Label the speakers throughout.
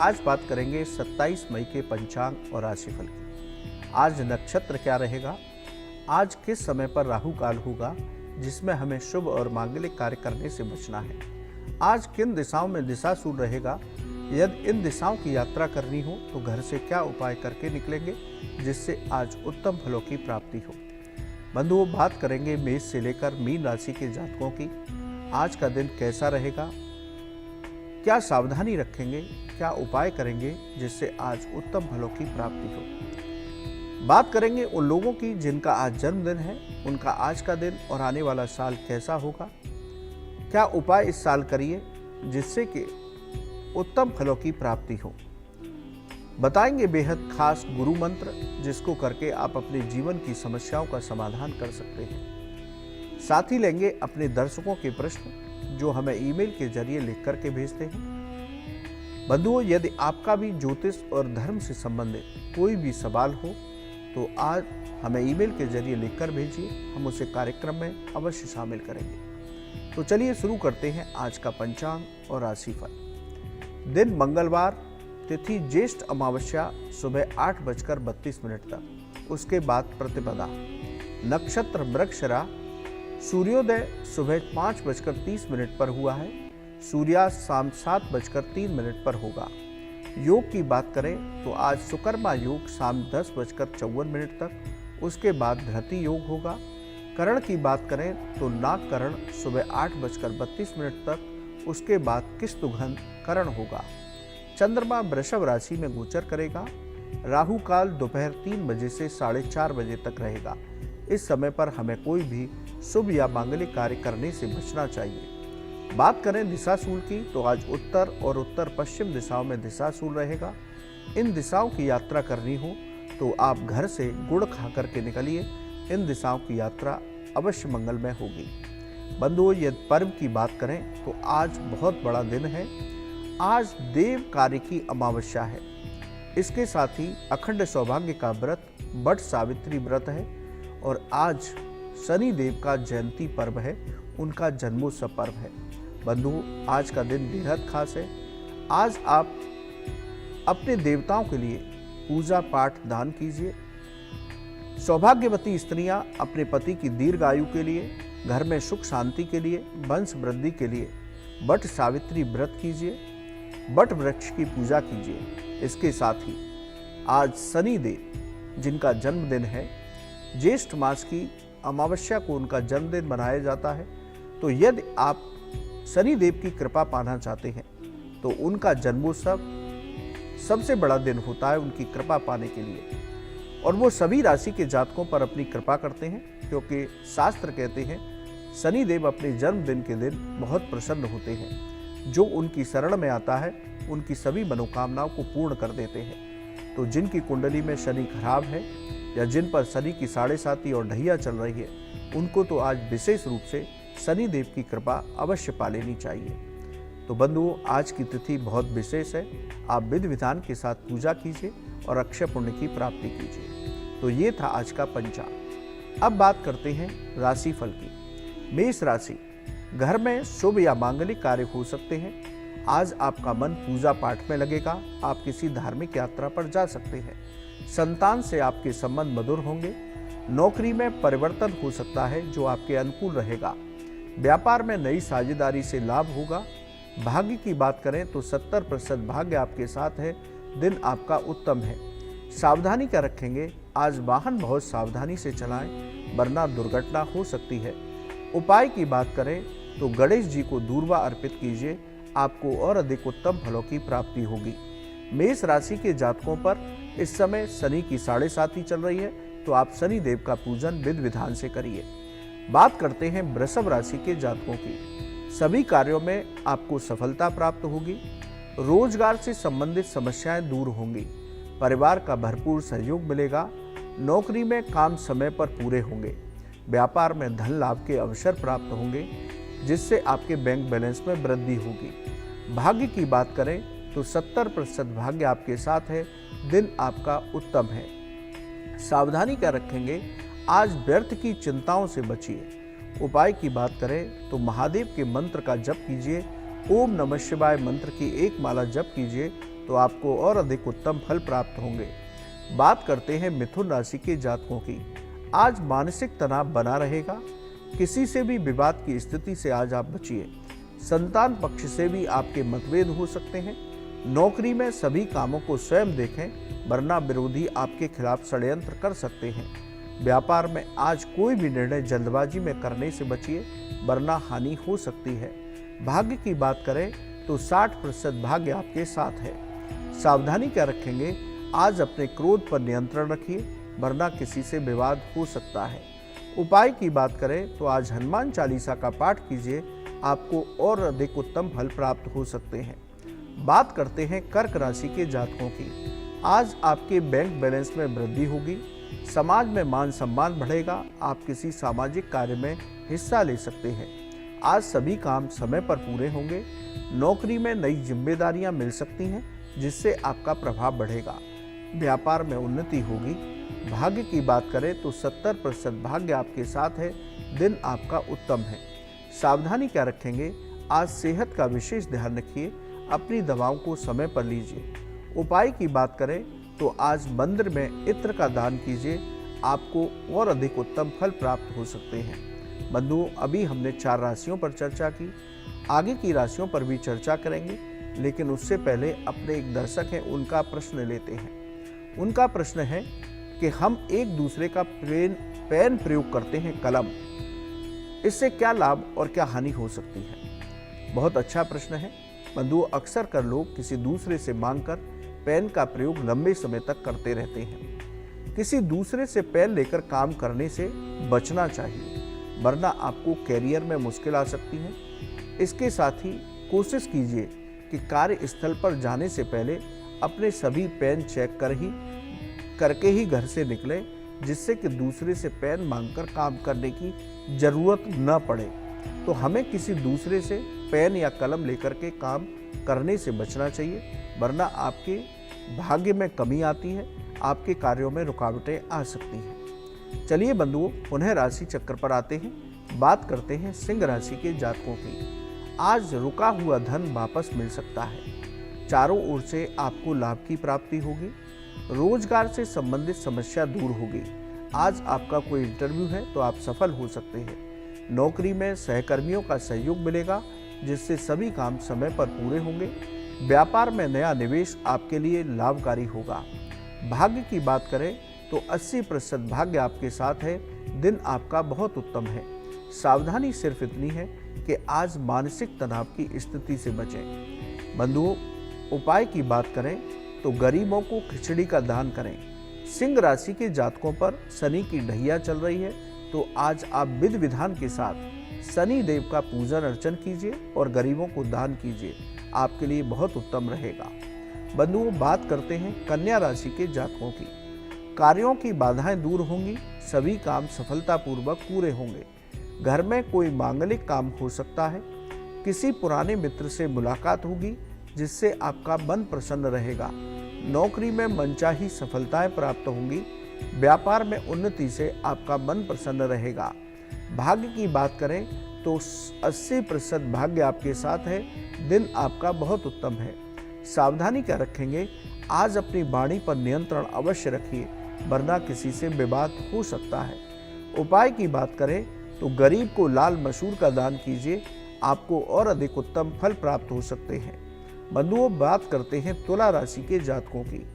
Speaker 1: आज बात करेंगे 27 मई के पंचांग और राशिफल की। आज नक्षत्र क्या रहेगा, आज किस समय पर राहु काल होगा जिसमें हमें शुभ और मांगलिक कार्य करने से बचना है, आज किन दिशाओं में दिशाशूल रहेगा, यदि इन दिशाओं की यात्रा करनी हो तो घर से क्या उपाय करके निकलेंगे जिससे आज उत्तम फलों की प्राप्ति हो। बंधुओं, बात करेंगे मेष से लेकर मीन राशि के जातकों की। आज का दिन कैसा रहेगा, क्या सावधानी रखेंगे, क्या उपाय करेंगे जिससे आज उत्तम फलों की प्राप्ति हो। बात करेंगे उन लोगों की जिनका आज जन्मदिन है, उनका आज का दिन और आने वाला साल कैसा होगा, क्या उपाय इस साल करिए जिससे कि उत्तम फलों की प्राप्ति हो। बताएंगे बेहद खास गुरु मंत्र जिसको करके आप अपने जीवन की समस्याओं का समाधान कर सकते हैं। साथ ही लेंगे अपने दर्शकों के प्रश्न जो हमें ईमेल के जरिए लिख करके भेजते हैं। बंधुओं, यदि आपका भी ज्योतिष और धर्म से संबंधित कोई भी सवाल हो तो आज हमें ईमेल के जरिए लिखकर भेजिए, हम उसे कार्यक्रम में अवश्य शामिल करेंगे। तो चलिए शुरू करते हैं आज का पंचांग और राशिफल। दिन मंगलवार, तिथि ज्येष्ठ अमावस्या सुबह 8:32 तक, उसके बाद प्रतिपदा, नक्षत्र मृगशिरा, सूर्योदय सुबह 5:30 पर हुआ है, सूर्यास्त शाम 7:03 पर होगा। योग की बात करें तो आज सुकर्मा योग शाम 10:54 तक, उसके बाद धृति योग होगा। करण की बात करें तो नाग करण सुबह 8:32 तक, उसके बाद किस्तुघन करण होगा। चंद्रमा वृषभ राशि में गोचर करेगा। राहु काल दोपहर 3 बजे से 4:30 बजे तक रहेगा। इस समय पर हमें कोई भी शुभ या मांगलिक कार्य करने से बचना चाहिए। बात करें दिशाशूल की तो आज उत्तर और उत्तर पश्चिम दिशाओं में दिशाशूल रहेगा। इन दिशाओं की यात्रा करनी हो तो आप घर से गुड़ खा करके निकलिए, इन दिशाओं की यात्रा अवश्य मंगलमय होगी। बंधुओं, यदि पर्व की बात करें तो आज बहुत बड़ा दिन है। आज देव कार्य की अमावस्या है। इसके साथ ही अखंड सौभाग्य का व्रत वट सावित्री व्रत है और आज शनि देव का जयंती पर्व है, उनका जन्मोत्सव पर्व है। बंधुओं, आज का दिन बेहद खास है। आज आप अपने देवताओं के लिए पूजा पाठ दान कीजिए। सौभाग्यवती स्त्रियां अपने पति की दीर्घ आयु के लिए, घर में सुख शांति के लिए, वंश वृद्धि के लिए वट सावित्री व्रत कीजिए, वट वृक्ष की पूजा कीजिए। इसके साथ ही आज शनि देव जिनका जन्मदिन है, ज्येष्ठ मास की अमावस्या को उनका जन्मदिन मनाया जाता है। तो यदि आप शनि देव की कृपा पाना चाहते हैं तो उनका जन्मोत्सव सबसे बड़ा दिन होता है उनकी कृपा पाने के लिए, और वो सभी राशि के जातकों पर अपनी कृपा करते हैं, क्योंकि शास्त्र कहते हैं शनि देव अपने जन्मदिन के दिन बहुत प्रसन्न होते हैं। जो उनकी शरण में आता है उनकी सभी मनोकामनाओं को पूर्ण कर देते हैं। तो जिनकी कुंडली में शनि खराब है या जिन पर शनि की 7.5 और ढैया चल रही है, उनको तो आज विशेष रूप से शनि देव की कृपा अवश्य पा लेनी चाहिए। तो बंधुओं, आज की तिथि बहुत विशेष है। आप विधि विधान के साथ पूजा कीजिए और अक्षय पुण्य की प्राप्ति कीजिए। तो ये था आज का पंचांग। अब बात करते हैं राशिफल की। मेष राशि, घर में शुभ या मांगलिक कार्य हो सकते हैं। आज आपका मन पूजा पाठ में लगेगा। आप किसी धार्मिक यात्रा पर जा सकते हैं। संतान से आपके संबंध मधुर होंगे। नौकरी में परिवर्तन हो सकता है जो आपके अनुकूल रहेगा। व्यापार में नई साझेदारी से लाभ होगा। भाग्य की बात करें तो 70% भाग्य आपके साथ है। दिन आपका उत्तम है। सावधानी क्या रखेंगे, आज वाहन बहुत सावधानी से चलाएं वरना दुर्घटना हो सकती है। उपाय की बात करें तो गणेश जी को दूर्वा अर्पित कीजिए, आपको और अधिक उत्तम फलों की प्राप्ति होगी। मेष राशि के जातकों पर इस समय शनि की 7.5 चल रही है, तो आप शनि देव का पूजन विधि विधान से करिए। बात करते हैं वृषभ राशि के जातकों की। सभी कार्यों में आपको सफलता प्राप्त होगी। रोजगार से संबंधित समस्याएं दूर होंगी। परिवार का भरपूर सहयोग मिलेगा। नौकरी में काम समय पर पूरे होंगे। व्यापार में धन लाभ के अवसर प्राप्त होंगे, जिससे आपके बैंक बैलेंस में वृद्धि होगी। भाग्य की बात करें तो 70% भाग्य आपके साथ है। दिन आपका उत्तम है। सावधानी क्या रखेंगे, आज व्यर्थ की चिंताओं से बचिए। उपाय की बात करें तो महादेव के मंत्र का जप कीजिए। ओम नमः शिवाय मंत्र की एक माला जप कीजिए तो आपको और अधिक उत्तम फल प्राप्त होंगे। बात करते हैं मिथुन राशि के जातकों की। आज मानसिक तनाव बना रहेगा। किसी से भी विवाद की स्थिति से आज आप बचिए। संतान पक्ष से भी आपके मतभेद हो सकते हैं। नौकरी में सभी कामों को स्वयं देखें, वरना विरोधी आपके खिलाफ षड्यंत्र कर सकते हैं। व्यापार में आज कोई भी निर्णय जल्दबाजी में करने से बचिए, वरना हानि हो सकती है। भाग्य की बात करें तो 60% भाग्य आपके साथ है। सावधानी क्या रखेंगे? आज अपने क्रोध पर नियंत्रण रखिए, वरना किसी से विवाद हो सकता है। उपाय की बात करें तो आज हनुमान चालीसा का पाठ कीजिए, आपको और अधिक उत्तम फल प्राप्त हो सकते हैं। बात करते हैं कर्क राशि के जातकों की। आज आपके बैंक बैलेंस में वृद्धि होगी। समाज में मान सम्मान बढ़ेगा। आप किसी सामाजिक कार्य में हिस्सा ले सकते हैं। आज सभी काम समय पर पूरे होंगे। नौकरी में नई जिम्मेदारियां मिल सकती हैं, जिससे आपका प्रभाव बढ़ेगा। व्यापार में उन्नति होगी। भाग्य की बात करें तो 70% भाग्य आपके साथ है। दिन आपका उत्तम है। सावधानी क्या रखेंगे? आज सेहत का विशेष ध्यान रखिए। अपनी दवाओं को समय पर लीजिए। उपाय की बात करें तो आज मंदिर में इत्र का दान कीजिए, आपको और अधिक उत्तम फल प्राप्त हो सकते हैं। बंधुओं, अभी हमने 4 राशियों पर चर्चा की। आगे की राशियों पर भी चर्चा करेंगे, लेकिन उससे पहले अपने एक दर्शक हैं, उनका प्रश्न लेते हैं। उनका प्रश्न है कि हम एक दूसरे का पेन प्रयोग करते हैं, कलम, इससे क्या लाभ और क्या हानि हो सकती है? बहुत अच्छा प्रश्न है। बंधुओं, अक्सर कर लोग किसी दूसरे से मांगकर पेन का प्रयोग लंबे समय तक करते रहते हैं। किसी दूसरे से पेन लेकर काम करने से बचना चाहिए, वरना आपको कैरियर में मुश्किल आ सकती है। इसके साथ ही कोशिश कीजिए कि कार्यस्थल पर जाने से पहले अपने सभी पेन चेक करके ही घर से निकलें, जिससे कि दूसरे से पेन मांगकर काम करने की जरूरत न पड़े। तो हमें किसी दूसरे से पेन या कलम लेकर के काम करने से बचना चाहिए, वरना आपके भाग्य में कमी आती है, आपके कार्यों में रुकावटें आ सकती हैं। चलिए बंधुओं, पुनः राशि चक्र पर आते हैं। बात करते हैं सिंह राशि के जातकों की। आज रुका हुआ धन वापस मिल सकता है। चारों ओर से आपको लाभ की प्राप्ति होगी। रोजगार से संबंधित समस्या दूर होगी। आज आपका कोई इंटरव्यू है तो आप सफल हो सकते हैं। नौकरी में सहकर्मियों का सहयोग मिलेगा, जिससे सभी काम समय पर पूरे होंगे। व्यापार में नया निवेश आपके लिए लाभकारी होगा। भाग्य की बात करें तो 80% भाग्य आपके साथ है। दिन आपका बहुत उत्तम है। सावधानी सिर्फ इतनी है कि आज मानसिक तनाव की स्थिति से बचें। बंधुओं, उपाय की बात करें तो गरीबों को खिचड़ी का दान करें। सिंह राशि के जातकों पर शनि की ढैया चल रही है, तो आज आप विधि विधान के साथ शनि देव का पूजन अर्चन कीजिए और गरीबों को दान कीजिए। आपके लिए बहुत उत्तम रहेगा। बंधुओं, बात करते हैं कन्या राशि के जातकों की। कार्यों की बाधाएं दूर होंगी। सभी काम सफलतापूर्वक पूरे होंगे। घर में कोई मांगलिक काम हो सकता है। किसी पुराने मित्र से मुलाकात होगी, जिससे आपका मन प्रसन्न रहेगा। नौकरी में मनचाही सफलताएं प्राप्त होंगी। व्यापार में उन्नति से आपका मन प्रसन्न रहेगा। भाग्य की बात करें तो 80% भाग्य आपके साथ है। दिन आपका बहुत उत्तम है। सावधानी क्या रखेंगे? आज अपनी वाणी पर नियंत्रण अवश्य रखिए, वरना किसी से विवाद हो सकता है। उपाय की बात करें तो गरीब को लाल मसूर का दान कीजिए। आपको और अधिक उत्तम फल प्राप्त हो सकते हैं। बंधुओं, बात करते हैं तुला राशि के जातकों की।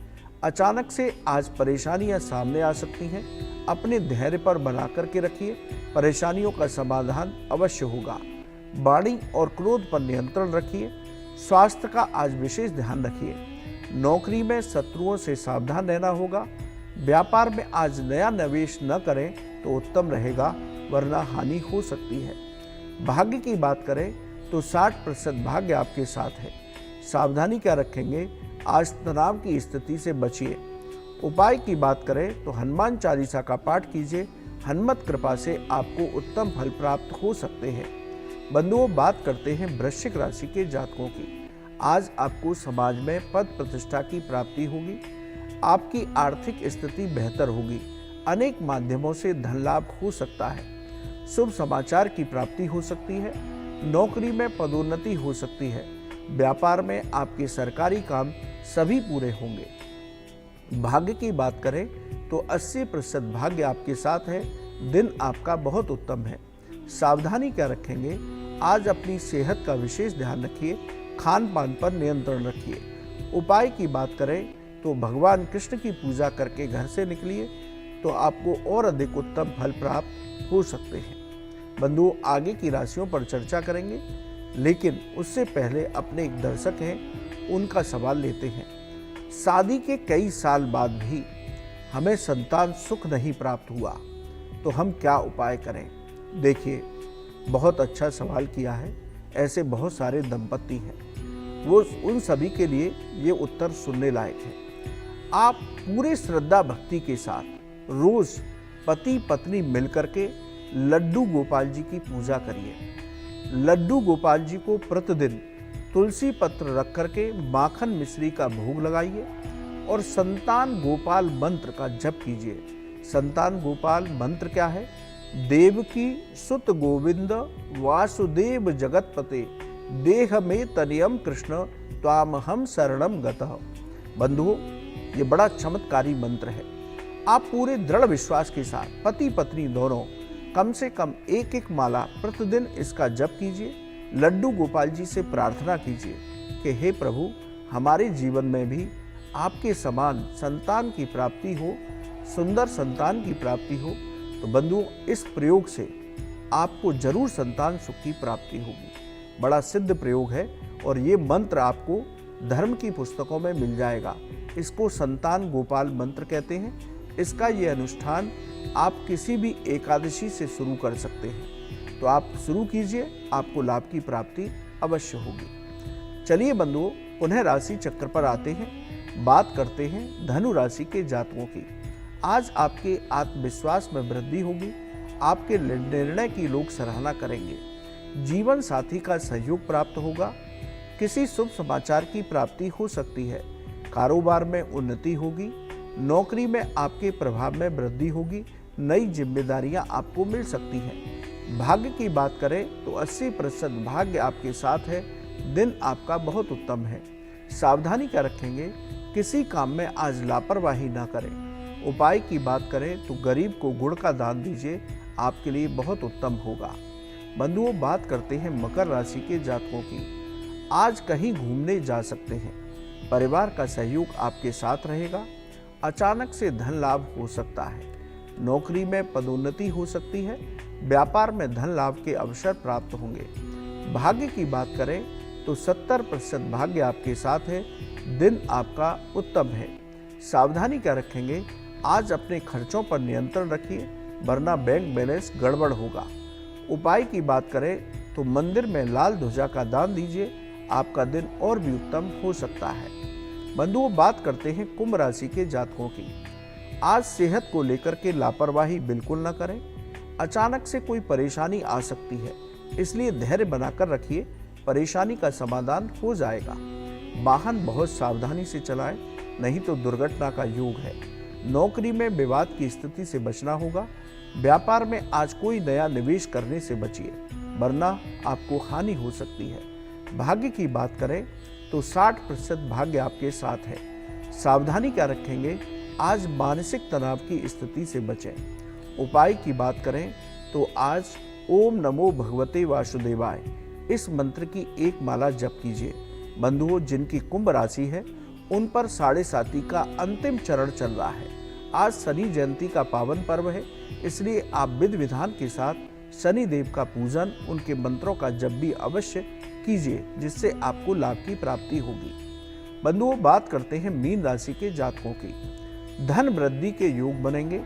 Speaker 1: अचानक से आज परेशानियां सामने आ सकती हैं। अपने धैर्य पर बना करके रखिए। परेशानियों का समाधान अवश्य होगा। वाणी और क्रोध पर नियंत्रण रखिए। स्वास्थ्य का आज विशेष ध्यान रखिए। नौकरी में शत्रुओं से सावधान रहना होगा। व्यापार में आज नया निवेश न करें तो उत्तम रहेगा, वरना हानि हो सकती है। भाग्य की बात करें तो 60% भाग्य आपके साथ है। सावधानी क्या रखेंगे? आज तनाव की स्थिति से बचिए। उपाय की बात करें तो हनुमान चालीसा का पाठ कीजिए। हनुमत कृपा से आपको उत्तम फल प्राप्त हो सकते हैं। बंधुओं, बात करते हैं वृश्चिक राशि के जातकों की। आज आपको समाज में पद प्रतिष्ठा की प्राप्ति होगी। आपकी आर्थिक स्थिति बेहतर होगी। अनेक माध्यमों से धन लाभ हो सकता है। शुभ समाचार की प्राप्ति हो सकती है। नौकरी में पदोन्नति हो सकती है। व्यापार में आपके सरकारी काम सभी पूरे होंगे। भाग्य की बात करें तो 80% भाग्य आपके साथ है। दिन आपका बहुत उत्तम है। सावधानी क्या रखेंगे? आज अपनी सेहत का विशेष ध्यान रखिए। खान पान पर नियंत्रण रखिए। उपाय की बात करें तो भगवान कृष्ण की पूजा करके घर से निकलिए तो आपको और अधिक उत्तम फल प्राप्त हो सकते हैं। बंधुओं, आगे की राशियों पर चर्चा करेंगे, लेकिन उससे पहले अपने एक दर्शक हैं उनका सवाल लेते हैं। शादी के कई साल बाद भी हमें संतान सुख नहीं प्राप्त हुआ, तो हम क्या उपाय करें? देखिए, बहुत अच्छा सवाल किया है। ऐसे बहुत सारे दंपति हैं, वो उन सभी के लिए ये उत्तर सुनने लायक है। आप पूरे श्रद्धा भक्ति के साथ रोज पति पत्नी मिलकर के लड्डू गोपाल जी की पूजा करिए। लड्डू गोपाल जी को प्रतिदिन तुलसी पत्र रख करके माखन मिश्री का भोग लगाइए और संतान गोपाल मंत्र का जप कीजिए। संतान गोपाल मंत्र क्या है? देवकी सुत गोविंद वासुदेव जगतपते देह में तनियम कृष्ण त्वामहम शरणम गतः। बंधुओं, ये बड़ा चमत्कारी मंत्र है। आप पूरे दृढ़ विश्वास के साथ पति पत्नी दोनों कम से कम एक एक माला प्रतिदिन इसका जप कीजिए। लड्डू गोपाल जी से प्रार्थना कीजिए कि हे प्रभु, हमारे जीवन में भी आपके समान संतान की प्राप्ति हो, सुंदर संतान की प्राप्ति हो। तो बंधुओं, इस प्रयोग से आपको जरूर संतान सुख की प्राप्ति होगी। बड़ा सिद्ध प्रयोग है और ये मंत्र आपको धर्म की पुस्तकों में मिल जाएगा। इसको संतान गोपाल मंत्र कहते हैं। इसका ये अनुष्ठान आप किसी भी एकादशी से शुरू कर सकते हैं। तो आप शुरू कीजिए, आपको लाभ की प्राप्ति अवश्य होगी। चलिए बंधुओं, पुनः राशि चक्र पर आते हैं। बात करते हैं धनु राशि के जातकों की। आज आपके आत्मविश्वास में वृद्धि होगी। आपके निर्णय की लोग सराहना करेंगे। जीवन साथी का सहयोग प्राप्त होगा। किसी शुभ समाचार की प्राप्ति हो सकती है। कारोबार में उन्नति होगी। नौकरी में आपके प्रभाव में वृद्धि होगी। नई जिम्मेदारियां आपको मिल सकती हैं। भाग्य की बात करें तो 80% भाग्य आपके साथ है। दिन आपका बहुत उत्तम है। सावधानी क्या रखेंगे? किसी काम में आज लापरवाही ना करें। उपाय की बात करें तो गरीब को गुड़ का दान दीजिए, आपके लिए बहुत उत्तम होगा। बंधुओं, बात करते हैं मकर राशि के जातकों की। आज कहीं घूमने जा सकते हैं। परिवार का सहयोग आपके साथ रहेगा। अचानक से धन लाभ हो सकता है। नौकरी में पदोन्नति हो सकती है। व्यापार में धन लाभ के अवसर प्राप्त होंगे। भाग्य की बात करें तो 70% भाग्य आपके साथ है। दिन आपका उत्तम है। सावधानी क्या रखेंगे? आज अपने खर्चों पर नियंत्रण रखिए, वरना बैंक बैलेंस गड़बड़ होगा। उपाय की बात करें तो मंदिर में लाल ध्वजा का दान दीजिए, आपका दिन और भी उत्तम हो सकता है। बंधुओं, बात करते हैं कुंभ राशि के जातकों की। आज सेहत को लेकर के लापरवाही बिल्कुल न करें। अचानक से कोई परेशानी आ सकती है, इसलिए धैर्य बनाकर रखिए, परेशानी का समाधान हो जाएगा। वाहन बहुत सावधानी से चलाएं, नहीं तो दुर्घटना का योग है। नौकरी में विवाद की स्थिति से बचना होगा। व्यापार में आज कोई नया निवेश करने से बचिए, वरना आपको हानि हो सकती है। भाग्य की बात करें तो 60% भाग्य आपके साथ है। सावधानी क्या रखेंगे? आज मानसिक तनाव की स्थिति से बचें। उपाय की बात करें तो आज ओम नमो भगवते वासुदेवाय इस मंत्र की एक माला जप कीजिए। बंधुओं, जिनकी कुंभ राशि है उन पर 7.5 का अंतिम चरण चल रहा है। आज शनि जयंती का पावन पर्व है, इसलिए आप विधि विधान के साथ शनि देव का पूजन, उनके मंत्रों का जप भी अवश्य कीजिए, जिससे आपको लाभ की प्राप्ति होगी। बंधुओं, बात करते हैं मीन राशि के जातकों की। धन वृद्धि के योग बनेंगे।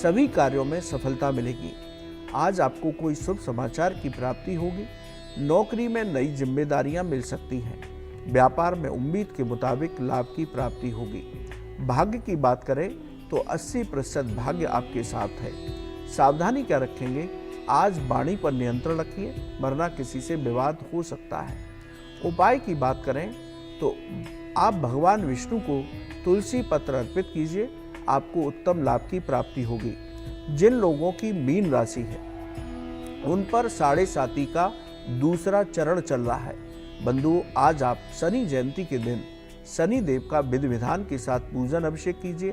Speaker 1: सभी कार्यों में सफलता मिलेगी। आज आपको कोई शुभ समाचार की प्राप्ति होगी। नौकरी में नई जिम्मेदारियां मिल सकती हैं। व्यापार में उम्मीद के मुताबिक लाभ की प्राप्ति होगी। भाग्य की बात करें तो 80% भाग्य आपके साथ है। सावधानी क्या रखेंगे? आज वाणी पर नियंत्रण रखिए, वरना किसी से विवाद हो सकता है। उपाय की बात करें तो आप भगवान विष्णु को तुलसी पत्र अर्पित कीजिए, आपको उत्तम लाभ की प्राप्ति होगी। जिन लोगों की मीन राशि है उन पर 7.5 का दूसरा चरण चल रहा है। बंधुओं, आज आप शनि जयंती के दिन शनि देव का विधि विधान के साथ पूजन अभिषेक कीजिए।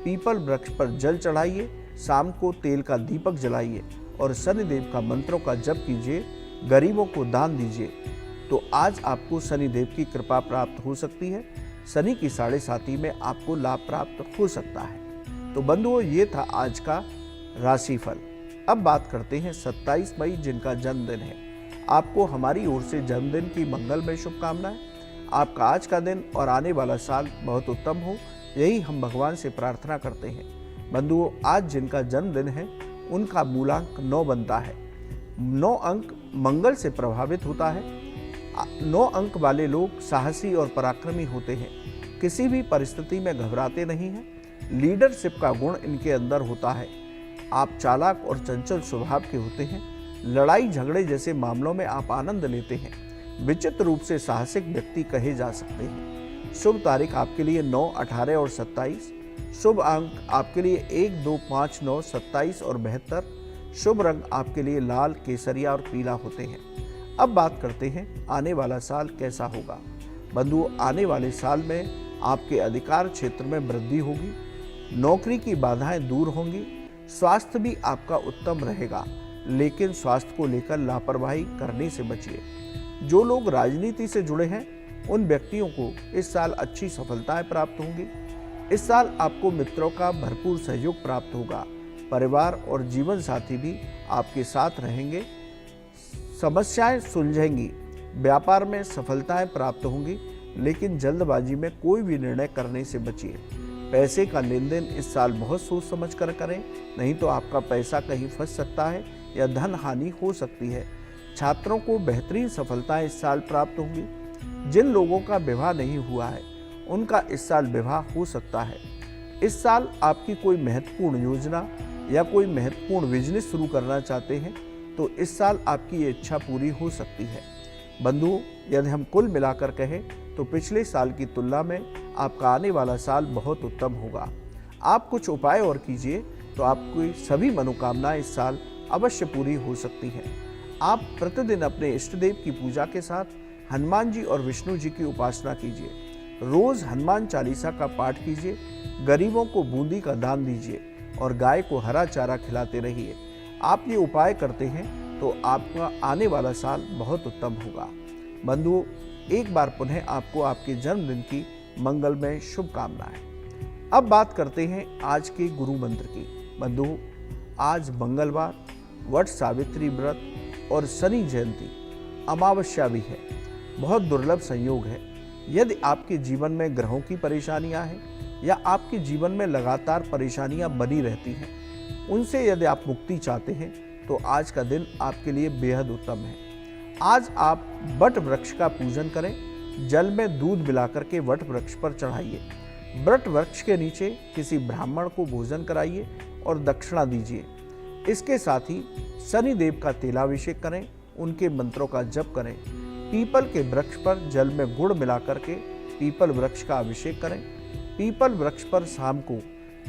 Speaker 1: पीपल वृक्ष पर जल चढ़ाइए, शाम को तेल का दीपक जलाइए और शनि देव का मंत्रों का जप कीजिए, गरीबों को दान दीजिए। तो आज आपको शनि देव की कृपा प्राप्त हो सकती है। शनि की 7.5 में आपको लाभ प्राप्त हो सकता है। तो बंधुओं, ये था आज का राशिफल। अब बात करते हैं 27 मई जिनका जन्मदिन है। आपको हमारी ओर से जन्मदिन की मंगलमय शुभकामनाएं। आपका आज का दिन और आने वाला साल बहुत उत्तम हो, यही हम भगवान से प्रार्थना करते हैं। बंधुओं, आज जिनका जन्मदिन है उनका मूलांक 9 बनता है। 9 अंक मंगल से प्रभावित होता है। 9 अंक वाले लोग साहसी और पराक्रमी होते हैं, किसी भी परिस्थिति में घबराते नहीं हैं। लीडरशिप का गुण इनके अंदर होता है। आप चालाक और चंचल स्वभाव के होते हैं। लड़ाई झगड़े जैसे मामलों में आप आनंद लेते हैं। विचित्र रूप से साहसिक व्यक्ति कहे जा सकते हैं। शुभ तारीख आपके लिए 9, 18 और 27। शुभ अंक आपके लिए 1, 2, 5, 9, 27 और 72। शुभ रंग आपके लिए लाल, केसरिया और पीला होते हैं। अब बात करते हैं आने वाला साल कैसा होगा। बंधुओं, आने वाले साल में आपके अधिकार क्षेत्र में वृद्धि होगी, नौकरी की बाधाएं दूर होंगी, स्वास्थ्य भी आपका उत्तम रहेगा, लेकिन स्वास्थ्य को लेकर लापरवाही करने से बचिए। जो लोग राजनीति से जुड़े हैं उन व्यक्तियों को इस साल अच्छी सफलताएं प्राप्त होंगी। इस साल आपको मित्रों का भरपूर सहयोग प्राप्त होगा। परिवार और जीवन साथी भी आपके साथ रहेंगे। समस्याएं सुलझेंगी, व्यापार में सफलताएं प्राप्त होंगी, लेकिन जल्दबाजी में कोई भी निर्णय करने से बचिए। पैसे का लेन देन इस साल बहुत सोच समझ कर करें, नहीं तो आपका पैसा कहीं फंस सकता है या धन हानि हो सकती है। छात्रों को बेहतरीन सफलताएं इस साल प्राप्त होंगी। जिन लोगों का विवाह नहीं हुआ है उनका इस साल विवाह हो सकता है। इस साल आपकी कोई महत्वपूर्ण योजना या कोई महत्वपूर्ण बिजनेस शुरू करना चाहते हैं तो इस साल आपकी ये इच्छा पूरी हो सकती है। बंधुओं, यदि हम कुल मिलाकर कहें तो पिछले साल की तुलना में आपका आने वाला साल बहुत उत्तम होगा। आप कुछ उपाय और कीजिए तो आपकी सभी मनोकामनाएं इस साल अवश्य पूरी हो सकती हैं। आप प्रतिदिन अपने इष्ट देव की पूजा के साथ हनुमान जी और विष्णु जी की उपासना कीजिए। रोज हनुमान चालीसा का पाठ कीजिए, गरीबों को बूंदी का दान दीजिए और गाय को हरा चारा खिलाते रहिए। आप ये उपाय करते हैं तो आपका आने वाला साल बहुत उत्तम होगा। बंधुओं, एक बार पुनः आपको आपके जन्मदिन की मंगलमय शुभकामनाएं। अब बात करते हैं आज के गुरु मंत्र की। बंधुओं, आज मंगलवार, वट सावित्री व्रत और शनि जयंती, अमावस्या भी है। बहुत दुर्लभ संयोग है। यदि आपके जीवन में ग्रहों की परेशानियां हैं या आपके जीवन में लगातार परेशानियां बनी रहती हैं, उनसे यदि आप मुक्ति चाहते हैं तो आज का दिन आपके लिए बेहद उत्तम है। आज आप वट वृक्ष का पूजन करें। जल में दूध मिलाकर के वट वृक्ष पर चढ़ाइए। वट वृक्ष के नीचे किसी ब्राह्मण को भोजन कराइए और दक्षिणा दीजिए। इसके साथ ही शनि देव का तेलाभिषेक करें, उनके मंत्रों का जप करें। पीपल के वृक्ष पर जल में गुड़ मिलाकर के पीपल वृक्ष का अभिषेक करें। पीपल वृक्ष पर शाम को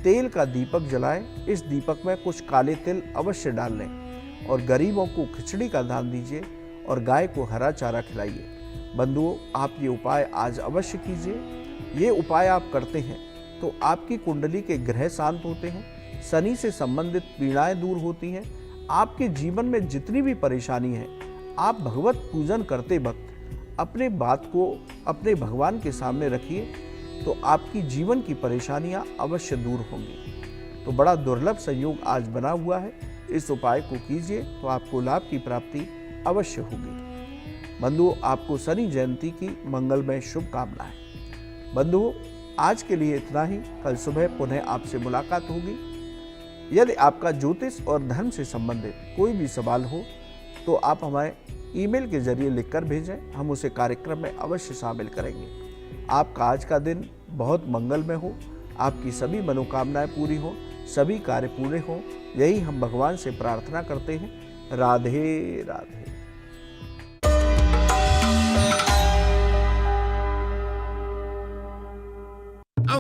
Speaker 1: तेल का दीपक जलाएं। इस दीपक में कुछ काले तिल अवश्य डाल लें और गरीबों को खिचड़ी का दान दीजिए और गाय को हरा चारा खिलाइए। बंधुओं, आप ये उपाय आज अवश्य कीजिए। ये उपाय आप करते हैं तो आपकी कुंडली के ग्रह शांत होते हैं, शनि से संबंधित पीड़ाएं दूर होती हैं। आपके जीवन में जितनी भी परेशानी है, आप भगवत पूजन करते वक्त अपने बात को अपने भगवान के सामने रखिए तो आपकी जीवन की परेशानियां अवश्य दूर होंगी। तो बड़ा दुर्लभ संयोग आज बना हुआ है। इस उपाय को कीजिए तो आपको लाभ की प्राप्ति अवश्य होगी। बंधुओं, आपको शनि जयंती की मंगलमय शुभकामनाएं। बंधुओं, आज के लिए इतना ही। कल सुबह पुनः आपसे मुलाकात होगी। यदि आपका ज्योतिष और धर्म से संबंधित कोई भी सवाल हो तो आप हमें ईमेल के जरिए लिखकर भेजें, हम उसे कार्यक्रम में अवश्य शामिल करेंगे। आपका आज का दिन बहुत मंगलमय हो, आपकी सभी मनोकामनाएं पूरी हो, सभी कार्य पूरे हों, यही हम भगवान से प्रार्थना करते हैं। राधे राधे।